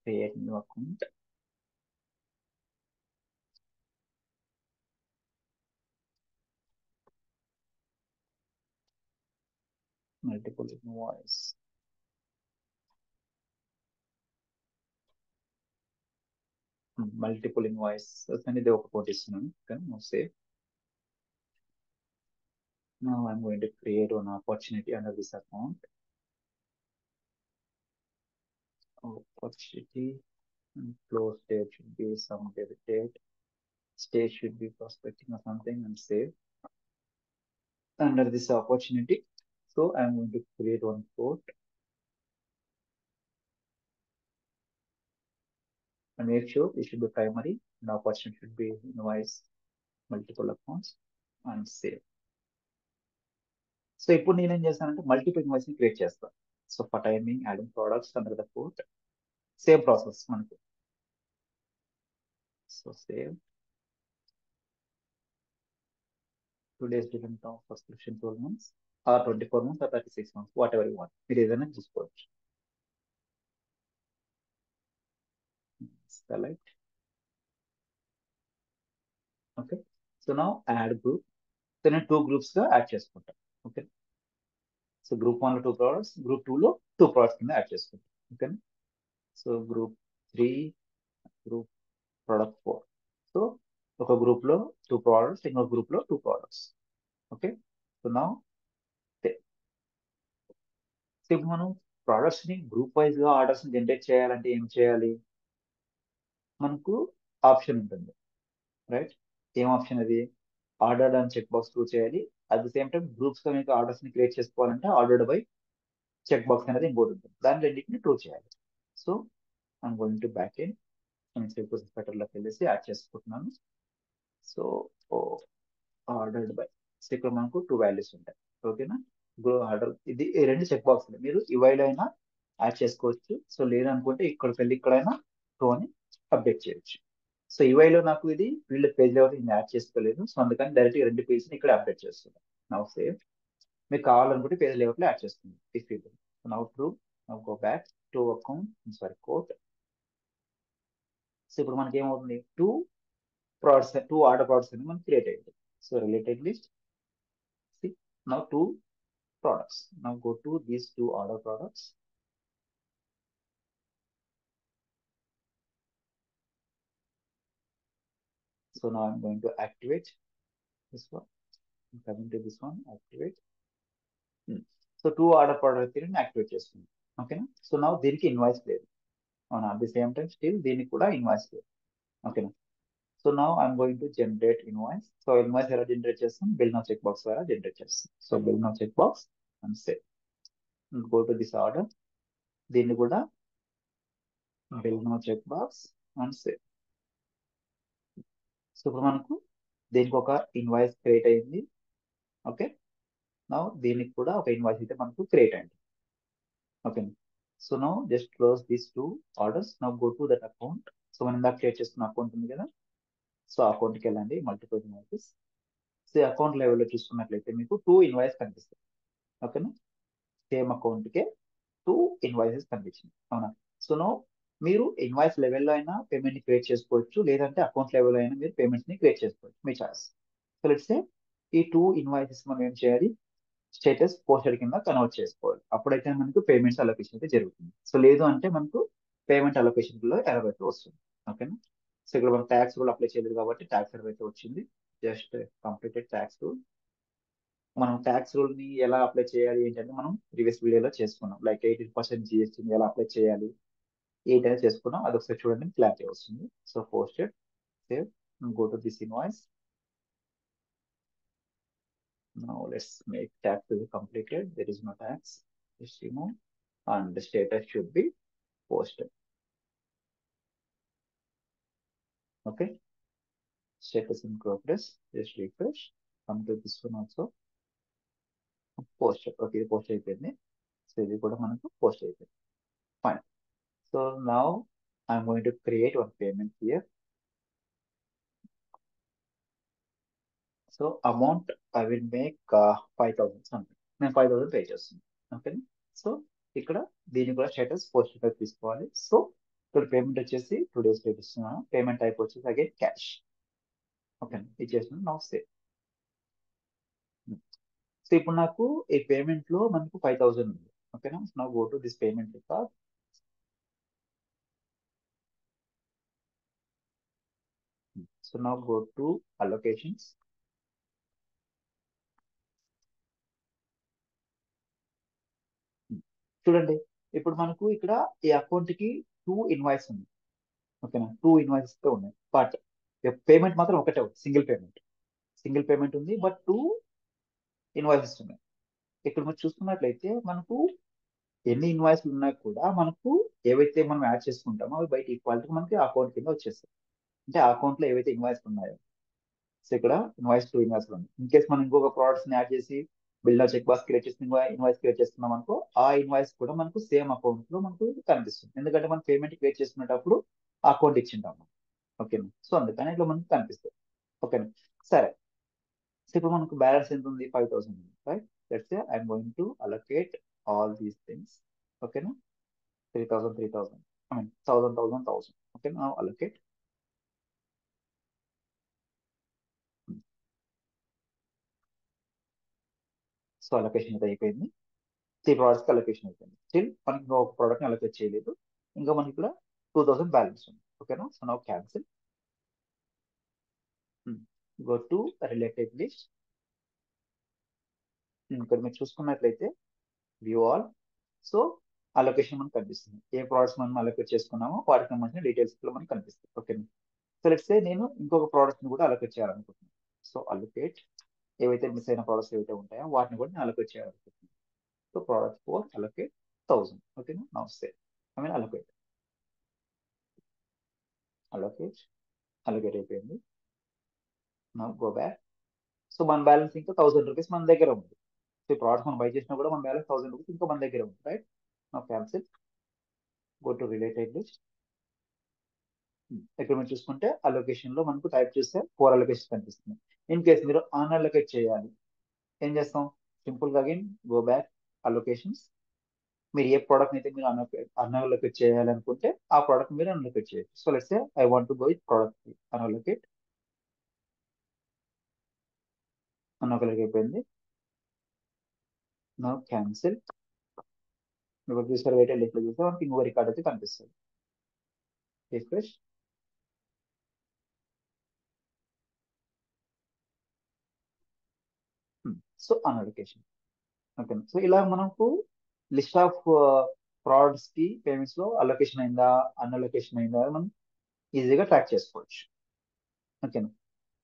create new account. Multiple invoice. Multiple invoice అనేది ఒక కోట్ ఇస్తున్నాను. కానీ no save. Now I'm going to create an opportunity under this account. Opportunity and close date should be some debit date. Stage should be prospecting or something and save. under this opportunity. So I'm going to create one quote and make sure it should be primary and opportunity should be invoice multiple accounts and save. So ఇప్పుడు నేను ఏం చేస్తానంటే multiple invoice ని create చేస్తాను. So for timing adding products under the quote same process మనకు. So save 2 days different of subscription 12 months or 24 months or 36 months, whatever you want. మీరు ఏదైనా చూసుకోవచ్చు. Select. Okay. So now add group. So నేను 2 groups గా add చేసుకుంటాను. Okay. So group 1 లో 2 products, group 2 లో 2 products కింద యాడ్ చేసుకుంటాం. Okay. So group 3, group product 4. So ఒక గ్రూప్ లో 2 products, ఇంకో గ్రూప్ లో 2 products. ఓకే. సో నౌ ఇప్పుడు మనం products ని గ్రూప్ వైజ్ గా ఆర్డర్స్ జనరేట్ చేయాలంటే ఏం చేయాలి? మనకు ఆప్షన్ ఉంటుంది, రైట్? ఏం ఆప్షన్ అది? ఆర్డర్డ్ అని చెక్ బాక్స్ ట్రూ చేయాలి. At the same time groups తో మీకు ఆర్డర్స్ ని క్రియేట్ చేసుకోవాలంటే ఆర్డర్డ్ బై చెక్ బాక్స్ అనేది ఇంకోటి ఉంటుంది, దాని రెండింటిని ట్రూ చేయాలి. So I'm going to back in setter లోకి వెళ్ళేసి యాడ్ చేసుకుంటున్నాను. సో ఆర్డర్డ్ బై, సో ఇక్కడ మనకు 2 వాల్యూస్ ఉంటాయి. ఓకేనా? ఆర్డర్ ఇది ఈ 2 చెక్ బాక్స్ మీరు ఇవైలో అయినా యాడ్ చేసుకోవచ్చు. సో లేదనుకుంటే ఇక్కడికి వెళ్ళి ఇక్కడైనా ట్రూ అని అప్డేట్ చేయొచ్చు. సో ఇవైలో నాకు ఇది ఫీల్డ్ పేజ్ లెవెల్ నేను యాడ్ చేసుకోలేదు, సో అందుకని డైరెక్ట్ 2 పేజ్ ఇక్కడ అప్డేట్ చేస్తున్నాను. Now save. మీకు కావాలనుకుంటే పేజ్ లెవెల్ యాడ్ చేస్తుంది if you now true. Now go back to account, sorry quote. So ఇప్పుడు మనకి ఏమవుతుంది? 2 products, 2 ఆర్డర్ products అనేది మనకి క్రియేట్ అయ్యింది. So related list. Now 2 products. Now go to these 2 order products. So now I'm going to activate this one. I'm coming to this one, activate. So 2 order products here activate చేస్తుంది. Okay. So now దీనికి invoice లేదు. అవునా? At the same time still దీనికి కూడా invoice లేదు. Okay. So now I'm going to generate invoice. So invoice ఎలా generate చేస్తాం? Bill now check box ద్వారా జనరేట్ చేస్తాం. So bill now check box and save. Go to this order. దీన్ని కూడా bill now check box and save. So ఇప్పుడు మనకు దీనికి ఒక ఇన్వాయిస్ క్రియేట్ అయింది. ఓకే. నౌ దీనికి కూడా ఒక ఇన్వాయిస్ అయితే మనకు క్రియేట్ అయింది. Okay. So now just close these 2 orders. Now go to that account. So మనం ఇందాక క్రియేట్ చేసుకున్న అకౌంట్ ఉంది కదా, సో అకౌంట్కి వెళ్ళండి, మల్టిపుల్ ఇన్వాయిసెస్. సో అకౌంట్ లెవెల్లో చూసుకున్నట్లయితే మీకు 2 ఇన్వాయిస్ కనిపిస్తాయి. ఓకేనా? సేమ్ అకౌంట్కే 2 ఇన్వాయిసెస్ కనిపించింది. అవునా? సో నో మీరు ఇన్వాయిస్ లెవెల్లో అయినా పేమెంట్ ని క్రియేట్ చేసుకోవచ్చు, లేదంటే అకౌంట్ లెవెల్లో అయినా మీరు పేమెంట్స్ ని క్రియేట్ చేసుకోవచ్చు, మీ చాయిస్. సో లెట్స్ సే ఈ 2 ఇన్వాయిసెస్ మనం ఏం చేయాలి? స్టేటస్ పోస్టెడ్ కింద కన్వర్ట్ చేసుకోవాలి. అప్పుడైతే మనకు పేమెంట్స్ అలొకేషన్ అయితే జరుగుతుంది. సో లేదు అంటే మనకు పేమెంట్ అలొకేషన్ లో ఎర్రర్ అయితే వస్తుంది. ఓకేనా? సో ఇక్కడ మనం ట్యాక్స్ రూల్ అప్లై చేయలేదు కాబట్టి ట్యాక్స్ ఎర్రర్ అయితే వచ్చింది. Just completed tax rule. మనం ట్యాక్స్ రూల్ ని ఎలా అప్లై చేయాలి ఏంటంటే మనం ప్రీవియస్ వీడియోలో చేసుకున్నాం. లైక్ 18% జిఎస్టీని ఎలా అప్లై చేయాలి ఏంటనే చేసుకున్నాం. అది ఒకసారి చూడండి, క్లారిటీ వస్తుంది. So posted, save, go to this invoice. Now let's make tax to be completed. There is no tax. Just remove, and the status should be posted. Okay. Status in progress. Just refresh. Come to this one also. Posted. Okay, post అయిపోయింది. So ఇది కూడా మనకు post అయిపోయింది. Fine. So now I'm going to create one payment here. So amount I will make 5,000 something. నేను 5,000 pay చేస్తాను. Okay. So ఇక్కడ దీన్ని కూడా స్టేటస్ పోస్ట్ గా తీసుకోవాలి. సో ఇక్కడ పేమెంట్ వచ్చేసి 2 days పే చేస్తున్నాను. పేమెంట్ టైప్ వచ్చేసి అగైన్ క్యాష్. ఓకే, ఇచ్చేస్తున్నాను. Now save. సో ఇప్పుడు నాకు ఈ పేమెంట్ లో మనకు 5,000 ఉంది. ఓకేనా? Now go to this payment record. So now go to allocations. చూడండి, ఇప్పుడు మనకు ఇక్కడ ఈ అకౌంట్ కి 2 ఇన్వాయిస్ ఉంది. ఓకేనా? 2 ఇన్వాయిసెస్ తో ఉన్నాయి, బట్ పేమెంట్ మాత్రం ఒకటే ఉంది. సింగిల్ పేమెంట్ ఉంది, బట్ 2 ఇన్వాయిసెస్ ఉన్నాయి. ఇక్కడ మనం చూసుకున్నట్లయితే మనకు ఎన్ని ఇన్వాయిస్లు ఉన్నా కూడా మనకు ఏవైతే మనం యాడ్ చేసుకుంటామో అవి బయట ఈక్వాలిటీ మనకి అకౌంట్ కింద వచ్చేస్తాయి. అంటే ఆ అకౌంట్ లో ఏవైతే ఇన్వాయిస్లు ఉన్నాయో, సో ఇక్కడ ఇన్వాయిస్ టు ఇన్వాయిస్ ఉంది. ఇన్ కేస్ మనం ఇంకొక ప్రోడక్ట్స్ ని యాడ్ చేసి బిల్ చెక్ బాక్స్ క్రియేట్ చేసి ఇన్వాయిస్ క్రియేట్ చేస్తున్నాం అనుకో, ఆ ఇన్వాయిస్ కూడా మనకు సేమ్ అకౌంట్ లో మనకు కనిపిస్తుంది. ఎందుకంటే మనం పేమెంట్ క్రియేట్ చేసుకునేటప్పుడు ఆ అకౌంట్ ఇచ్చింటాము. ఓకేనా, సో అందుకని ఇట్లా మనకు కనిపిస్తుంది. ఓకేనా, సరే. సో ఇప్పుడు మనకు బ్యాలెన్స్ ఎంత ఉంది? 5,000 ఉంది, right? Let's say I'm going to allocate all these things. ఓకేనా, 3,000 3,000, ఐ మీన్ 1,000 1,000 1,000. ఓకేనా, నౌ అలొకేట్. సో అలొకేషన్ అయితే అయిపోయింది. 3 ప్రోడక్ట్స్ అలొకేషన్ అయిపోయింది. స్టిల్ మనకి ఇంకో ఒక ప్రోడక్ట్ ని అలొకేట్ చేయలేదు. ఇంకా మనకి ఇక్కడ 2,000 బ్యాలెన్స్ ఉంది. ఓకేనా, so now cancel. Go to related list. ఇక్కడ మీరు చూసుకున్నట్లయితే వ్యూ ఆల్. సో అలొకేషన్ మనకు కనిపిస్తుంది. ఏ ప్రోడక్ట్స్ మనం అలొకేట్ చేసుకున్నామో వాటికి సంబంధించిన డీటెయిల్స్ కూడా మనకు కనిపిస్తుంది. ఓకేనా, సో లెట్స్ సే నేను ఇంకొక ప్రోడక్ట్ ని కూడా అలొకేట్ చేయాలనుకుంటున్నాను. సో అలొకేట్, ఏవైతే మిస్ అయిన ప్రోడక్ట్స్ ఏవైతే ఉంటాయో వాటిని కూడా నేను అలొకేట్ చేయాలనుకుంటున్నాను. So product 4 allocate 1,000. ఓకేనా, now say I mean allocate. Allocate, allocate అయిపోయింది. Now go back. సో మన బ్యాలెన్స్ ఇంకా 1,000 రూపీస్ మన దగ్గర ఉంది. సో ఈ ప్రోడక్ట్ మనం బై చేసినా కూడా మన బ్యాలెన్స్ 1,000 రూపీస్ ఇంకా మన దగ్గర ఉంది, right? Now cancel. Go to related list. ఇక్కడ మీరు చూసుకుంటే అలొకేషన్ లో మనకు టైప్ చేస్తే 4 అలొకేషన్ కనిపిస్తుంది. ఇన్ కేస్ మీరు అన్అలొకేట్ చేయాలి, ఏం చేస్తాం? సింపుల్ గా అగైన్ గో బ్యాక్, అలొకేషన్స్. మీరు ఏ ప్రోడక్ట్ అయితే మీరు అన్అలొకేట్ చేయాలనుకుంటే ఆ ప్రోడక్ట్ మీరు అన్అలొకేట్ చేయొచ్చు. So let's say I want to go with product unallocate. Unallocate అయిపోయింది. Now cancel. ఇప్పుడు చూసారు వెయిట్ లిస్ట్ లో చూస్తే మనకి ఇంకో రికార్డ్ అయితే కనిపిస్తుంది. రిఫ్రెష్. సో అన్అలొకేషన్. ఓకే, సో ఇలా మనకు లిస్ట్ ఆఫ్ ప్రోడక్ట్స్ కి పేమెంట్స్ లో అలొకేషన్ అయిందా అన్అలొకేషన్ అయిందా అని మనం ఈజీగా ట్రాక్ చేసుకోవచ్చు. ఓకేనా,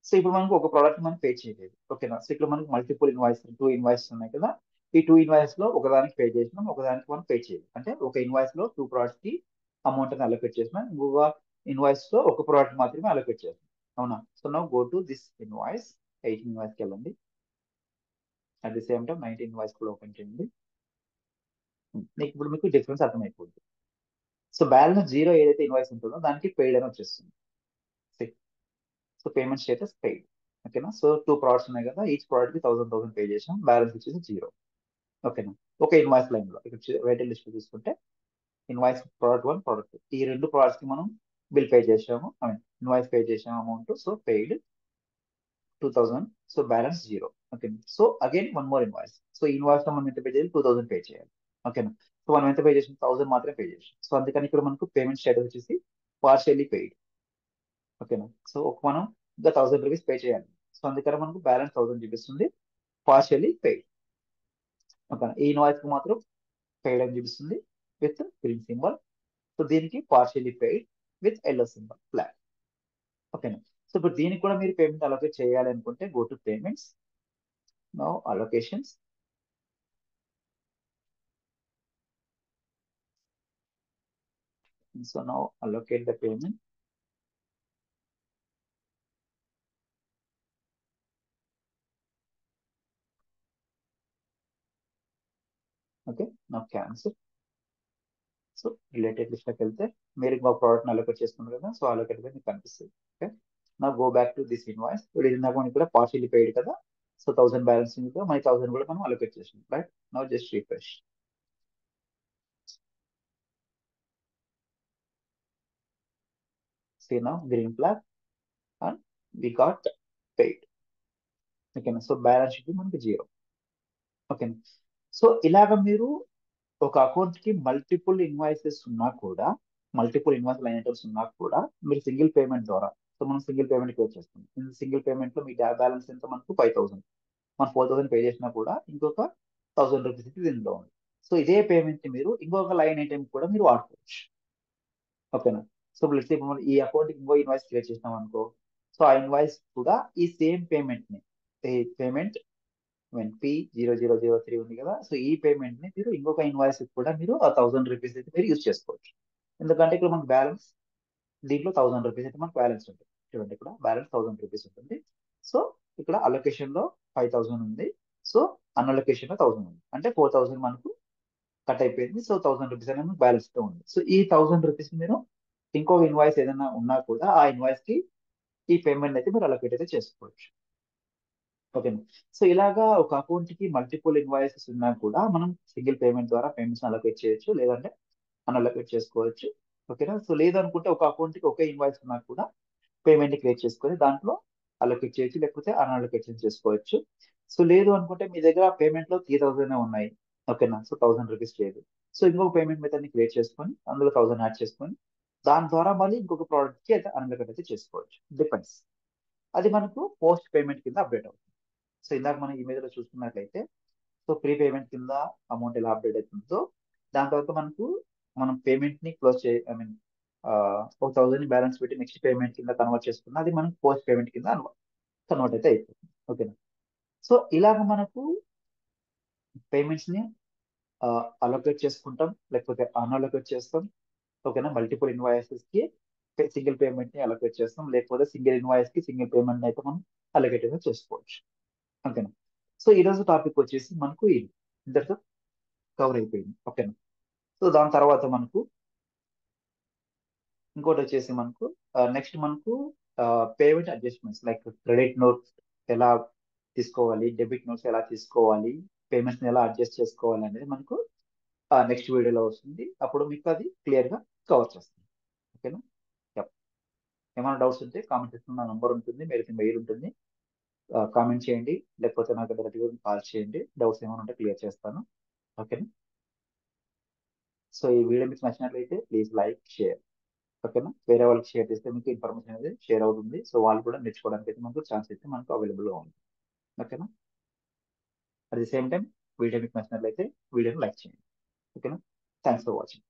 సో ఇప్పుడు మనకు ఒక ప్రోడక్ట్ మనం పే చేయలేదు. ఓకేనా, సో ఇక్కడ మనకు మల్టిపుల్ ఇన్వాయిస్ 2 ఇన్వాయిస్ ఉన్నాయి కదా. ఈ 2 ఇన్వాయిస్ లో ఒకదానికి పే చేసినాం, ఒకదానికి మనం పే చేయలేదు. అంటే ఒక ఇన్వాయిస్ లో 2 ప్రోడక్ట్స్ కి అమౌంట్ అని అలొకేట్ చేసినాం, ఇంకొక ఇన్వాయిస్ లో ఒక ప్రోడక్ట్ మాత్రమే అలొకేట్ చేసినాం. అవునా, so now go to this invoice. 18 invoice కి వెళ్ళండి. At the same time 19 invoice కూడా ఓపెన్ చేయండి. మీకు ఇప్పుడు మీకు డిఫరెన్స్ అర్థమైపోతుంది. సో బ్యాలెన్స్ జీరో ఏదైతే ఇన్వాయిస్ ఉంటుందో దానికి పెయిడ్ అని వచ్చేస్తుంది. So payment status paid. ఓకేనా, సో 2 ప్రోడక్ట్స్ ఉన్నాయి కదా, ఈచ్ ప్రోడక్ట్ కి 1,000 పే చేసాం, బ్యాలెన్స్ వచ్చేసి జీరో. ఓకేనా, ఒక ఇన్వాయిస్ లైన్ లో ఇక్కడ వెయిటెడ్ లిస్ట్ చూసుకుంటే ఇన్వాయిస్ ప్రోడక్ట్ 1 ప్రోడక్ట్ 2 ఈ 2 ప్రోడక్ట్స్ కి మనం బిల్ పే చేసాము, ఐ మీన్ ఇన్వాయిస్ పే చేసాము amount. So paid 2,000. So balance zero. Okay, so again one more invoice. So invoice లో మనం ఎంత పే చేయాలి? 2,000 పే చేయాలి. ఓకేనా, సో మనం ఎంత పే చేసాం? 1,000 మాత్రమే పే చేసాం. సో అందుకని ఇక్కడ మనకు పేమెంట్ స్టేటస్ వచ్చేసి పార్షియల్లీ పెయిడ్. ఓకేనా, సో మనం ఇంకా 1,000 రూపీస్ పే చేయాలి. సో అందుకని మనకు బ్యాలెన్స్ 1,000 చూపిస్తుంది, పార్షియల్లీ పెయిడ్. ఓకేనా, ఈ ఇన్వాయిస్ కి మాత్రం పెయిడ్ అని చూపిస్తుంది విత్ గ్రీన్ సింబల్. సో దీనికి partially paired with yellow symbol flag. ఓకేనా, సో ఇప్పుడు దీనికి కూడా మీరు పేమెంట్ అలొకేట్ చేయాలి అనుకుంటే go to payments. Now allocations. So now allocate the payment. Okay, now cancel. So related list లోకి వెళ్తే మీరు ఇంకో ప్రోడక్ట్ అలొకేట్ చేసుకున్నారు కదా, సో అలొకేట్ మీకు కనిపిస్తుంది. ఓకే, నా go back to this invoice. ఇప్పుడు ఇందాక మనకి కూడా పార్షియల్లీ పెయిడ్ కదా, సో 1,000 బ్యాలెన్స్ ఉంది కదా, మన 1,000 కూడా మనం అలొకేట్ చేసాం, right? Now just refresh. See now green flag and we got paid. ఓకేనా, సో బ్యాలెన్స్ షీట్ మనకి జీరో. ఓకేనా, సో ఇలాగ మీరు ఒక అకౌంట్ కి మల్టిపుల్ ఇన్వాయిసెస్ ఉన్నా కూడా, మల్టిపుల్ ఇన్వాయిస్ లైన్ ఐటమ్స్ ఉన్నా కూడా మీరు సింగిల్ పేమెంట్ ద్వారా, సో మనం సింగిల్ పేమెంట్ పే చేస్తాం. సింగిల్ పేమెంట్ లో మీ బ్యాలెన్స్ ఎంత? మనకు 5,000. మన 4,000 పే చేసినా కూడా ఇంకొక 1,000 రూపీస్ దీనిలో ఉంది. సో ఇదే పేమెంట్ మీరు ఇంకొక లైన్ ఐటమ్ కూడా మీరు వాడుకోవచ్చు. ఓకేనా, సో ఇప్పుడు మనం ఈ అకౌంట్ ఇంకో ఇన్వాయిస్ క్రియేట్ చేసినాం అనుకో, సో ఆ ఇన్వాయిస్ కూడా ఈ సేమ్ పేమెంట్ ని పేమెంట్ P0003 ఉంది కదా, సో ఈ పేమెంట్ ని మీరు ఇంకొక ఇన్వాయిస్ కూడా మీరు ఆ ₹1000 అయితే మీరు యూజ్ చేసుకోవచ్చు. ఎందుకంటే ఇక్కడ మనకు బ్యాలెన్స్ దీంట్లో ₹1000 అయితే మనకు బ్యాలెన్స్ ఉంటుంది. చూడండి ఇక్కడ బ్యాలెన్స్ ₹1000 ఉంటుంది. సో ఇక్కడ అలొకేషన్ లో 5000 ఉంది. సో అన్అలొకేషన్ లో 1000 ఉంది. అంటే 4000 మనకు కట్ అయిపోయింది. సో ₹1000 అనేది బ్యాలెన్స్ తో ఉంది. సో ఈ ₹1000 మీరు ఇంకో ఇన్వాయిస్ ఏదైనా ఉన్నా కూడా ఆ ఇన్వాయిస్ కి ఈ పేమెంట్ అయితే మీరు అలొకేట్ అయితే చేసుకోవచ్చు. ఓకేనా. సో ఇలాగా ఒక అకౌంట్ కి మల్టిపుల్ ఇన్వాయిసెస్ ఉన్నా కూడా మనం సింగిల్ పేమెంట్ ద్వారా పేమెంట్స్ అలొకేట్ చేయొచ్చు, లేదంటే అన్అలొకేట్ చేసుకోవచ్చు. ఓకేనా. సో లేదనుకుంటే ఒక అకౌంట్ కి ఒకే ఇన్వాయిస్ ఉన్నా కూడా పేమెంట్ క్రియేట్ చేసుకొని దాంట్లో అలొకేట్ చేయొచ్చు, లేకపోతే అన్అలొకేషన్ చేసుకోవచ్చు. సో లేదు అనుకుంటే మీ దగ్గర పేమెంట్ లో 3000 ఉన్నాయి. ఓకేనా. సో ₹1000 లేదు. సో ఇంకొక పేమెంట్ మెథడ్ ని క్రియేట్ చేసుకొని అందులో 1000 యాడ్ చేసుకొని దాని ద్వారా మళ్ళీ ఇంకొక ప్రోడక్ట్ కి అయితే అన్అలొకేట్ అయితే చేసుకోవచ్చు. డిపెండ్స్. అది మనకు పోస్ట్ పేమెంట్ కింద అప్డేట్ అవుతుంది. సో ఇందాక మనం ఇమేజ్ లో చూసుకున్నట్లయితే, సో ప్రీ పేమెంట్ కింద అమౌంట్ ఎలా అప్డేట్ అవుతుందో దాని తర్వాత మనకు మనం పేమెంట్ ని క్లోజ్ చే ఐ మీన్ ఒక 1000 బ్యాలెన్స్ పెట్టి నెక్స్ట్ పేమెంట్ కింద కన్వర్ట్ చేసుకున్న అది మనకు పోస్ట్ పేమెంట్ కింద కన్వర్ట్ అయితే అయిపోతుంది. ఓకేనా. సో ఇలాగ మనకు పేమెంట్స్ ని అలొకేట్ చేసుకుంటాం, లేకపోతే అన్అలొకేట్ చేస్తాం. ఓకేనా. మల్టిపుల్ ఇన్వాయిసెస్ కి సింగిల్ పేమెంట్ ని అలొకేట్ చేస్తాం, లేకపోతే సింగిల్ ఇన్వాయిస్ కి సింగిల్ పేమెంట్ అయితే మనం అలొకేట్ అయితే చేసుకోవచ్చు. ఓకేనా. సో ఈ రోజు టాపిక్ వచ్చేసి మనకు ఇది ఇంతటితో కవర్ అయిపోయింది. ఓకేనా. సో దాని తర్వాత మనకు ఇంకోటి వచ్చేసి మనకు నెక్స్ట్ మనకు payment adjustments like credit notes ఎలా తీసుకోవాలి, డెబిట్ నోట్స్ ఎలా తీసుకోవాలి, పేమెంట్స్ ఎలా అడ్జస్ట్ చేసుకోవాలి అనేది మనకు నెక్స్ట్ వీడియోలో వస్తుంది. అప్పుడు మీకు అది క్లియర్ గా కవర్ చేస్తుంది. ఓకేనా. Yep. ఏమైనా డౌట్స్ ఉంటే కామెంట్ సెక్షన్ నా నంబర్ ఉంటుంది, మెయిల్ ఉంటుంది. కామెంట్ చేయండి, లేకపోతే నాకు డైరెక్ట్గా కాల్ చేయండి. డౌట్స్ ఏమైనా ఉంటే క్లియర్ చేస్తాను. ఓకేనా. సో ఈ వీడియో మీకు నచ్చినట్లయితే ప్లీజ్ లైక్ షేర్. ఓకేనా. వేరే వాళ్ళకి షేర్ చేస్తే మీకు ఇన్ఫర్మేషన్ అనేది షేర్ అవుతుంది. సో వాళ్ళు కూడా నేర్చుకోవడానికి అయితే మనకు ఛాన్స్ అయితే మనకు అవైలబుల్ గా ఉంది. ఓకేనా. At the same time video మీకు నచ్చినట్లయితే వీడియోని లైక్ చేయండి. ఓకేనా. Thanks for watching.